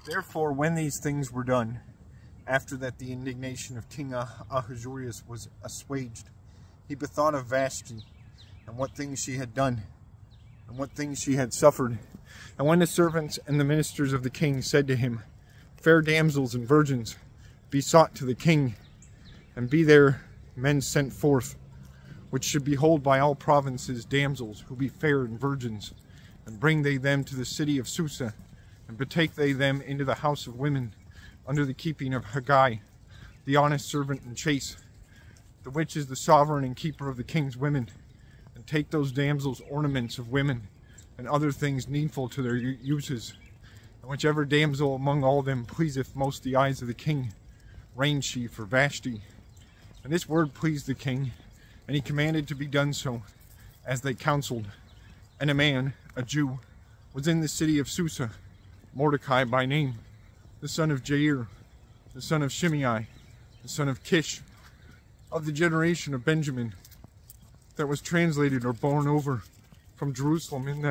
Therefore, when these things were done, after that the indignation of King Ahasuerus was assuaged, he bethought of Vashti, and what things she had done, and what things she had suffered. And when the servants and the ministers of the king said to him, Fair damsels and virgins, be sought to the king, and be there men sent forth, which should behold by all provinces damsels who be fair and virgins, and bring they them to the city of Susa, and betake they them into the house of women, under the keeping of Haggai, the honest servant and chaste, the which is the sovereign and keeper of the king's women, and take those damsels ornaments of women, and other things needful to their uses. And whichever damsel among all them pleaseth most the eyes of the king, reigned she for Vashti. And this word pleased the king, and he commanded to be done so, as they counseled. And a man, a Jew, was in the city of Susa, Mordecai by name, the son of Jair, the son of Shimei, the son of Kish, of the generation of Benjamin, that was translated or born over from Jerusalem in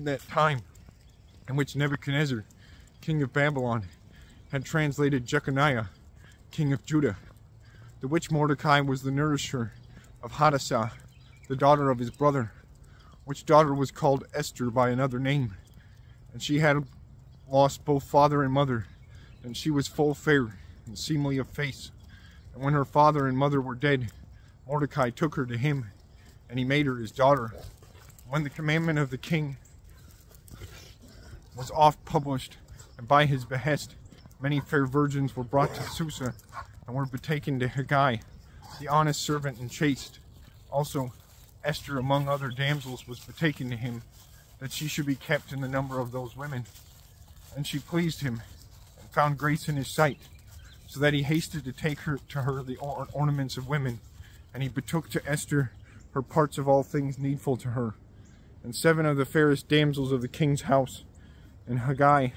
that time, in which Nebuchadnezzar, king of Babylon, had translated Jeconiah, king of Judah, the which Mordecai was the nourisher of Hadassah, the daughter of his brother, which daughter was called Esther by another name, and she had lost both father and mother, and she was full fair and seemly of face. And when her father and mother were dead, Mordecai took her to him, and he made her his daughter. When the commandment of the king was oft published, and by his behest many fair virgins were brought to Susa, and were betaken to Haggai, the honest servant and chaste. Also Esther among other damsels was betaken to him, that she should be kept in the number of those women. And she pleased him, and found grace in his sight, so that he hasted to take her to her the ornaments of women, and he betook to Esther her parts of all things needful to her. And 7 of the fairest damsels of the king's house, and Haggai,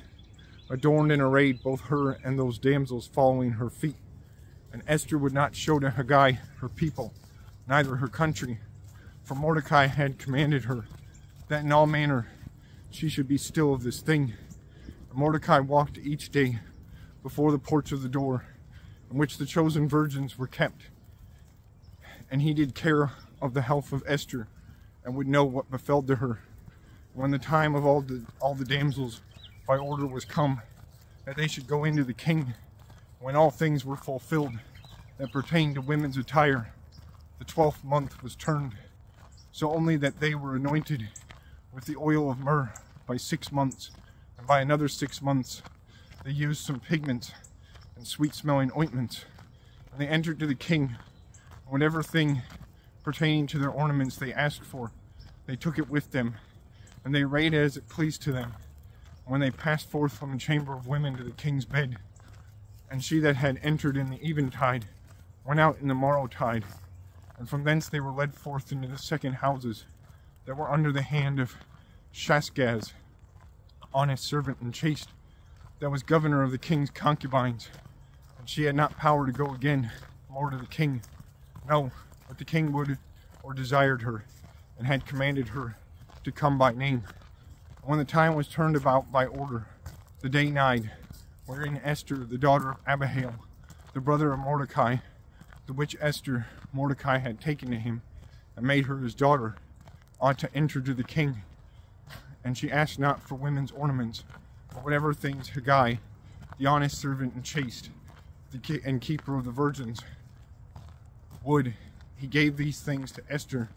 adorned and arrayed both her and those damsels following her feet. And Esther would not show to Haggai her people, neither her country, for Mordecai had commanded her, that in all manner she should be still of this thing. And Mordecai walked each day before the porch of the door, in which the chosen virgins were kept. And he did care of the health of Esther, and would know what befell to her. When the time of all the damsels by order was come, that they should go into the king, when all things were fulfilled that pertained to women's attire, the 12th month was turned, so only that they were anointed with the oil of myrrh by 6 months, and by another 6 months they used some pigments and sweet-smelling ointments. And they entered to the king, and whatever thing pertaining to their ornaments they asked for, they took it with them, and they arrayed as it pleased to them. When they passed forth from the chamber of women to the king's bed, and she that had entered in the eventide went out in the morrowtide, and from thence they were led forth into the second houses that were under the hand of Shashgaz, honest servant and chaste, that was governor of the king's concubines. And she had not power to go again more to the king, no, but the king would or desired her, and had commanded her to come by name. And when the time was turned about by order, the day nighed, wherein Esther, the daughter of Abihail, the brother of Mordecai, the which Esther Mordecai had taken to him, and made her his daughter, ought to enter to the king. And she asked not for women's ornaments, but whatever things Haggai, the honest servant and chaste, and keeper of the virgins, would, he gave these things to Esther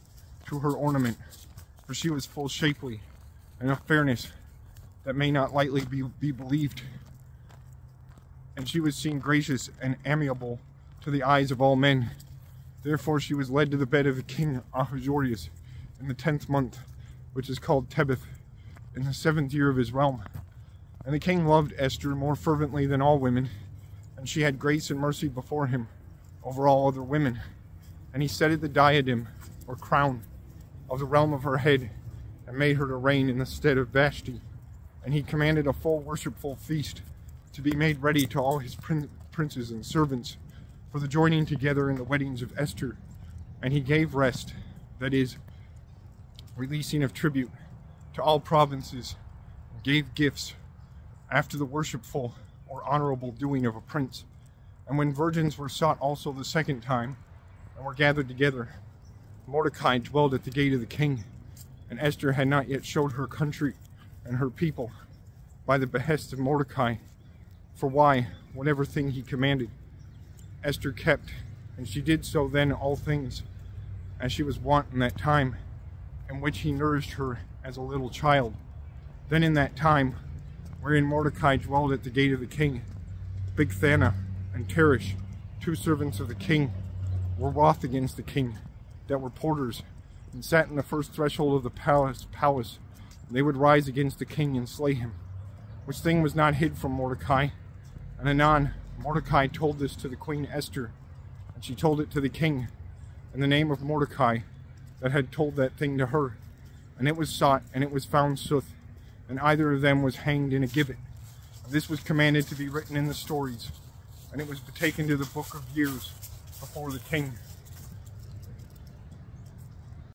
to her ornament, for she was full shapely, and of fairness that may not lightly be believed. And she was seen gracious and amiable to the eyes of all men. Therefore she was led to the bed of the king Ahasuerus in the 10th month, which is called Tebeth, in the 7th year of his realm. And the king loved Esther more fervently than all women, and she had grace and mercy before him over all other women. And he set the diadem, or crown, of the realm of her head, and made her to reign in the stead of Vashti. And he commanded a full worshipful feast to be made ready to all his princes and servants for the joining together in the weddings of Esther. And he gave rest, that is, releasing of tribute, to all provinces, and gave gifts, after the worshipful or honorable doing of a prince. And when virgins were sought also the second time, and were gathered together, Mordecai dwelled at the gate of the king, and Esther had not yet showed her country and her people by the behest of Mordecai. For why, whatever thing he commanded, Esther kept, and she did so then all things, as she was wont in that time, in which he nourished her as a little child. Then in that time, wherein Mordecai dwelled at the gate of the king, Bigthana and Teresh, two servants of the king, were wroth against the king, that were porters, and sat in the first threshold of the palace. They would rise against the king and slay him, which thing was not hid from Mordecai. And anon Mordecai told this to the queen Esther, and she told it to the king in the name of Mordecai that had told that thing to her. And it was sought, and it was found sooth, and either of them was hanged in a gibbet. And this was commanded to be written in the stories, and it was taken to the book of years before the king.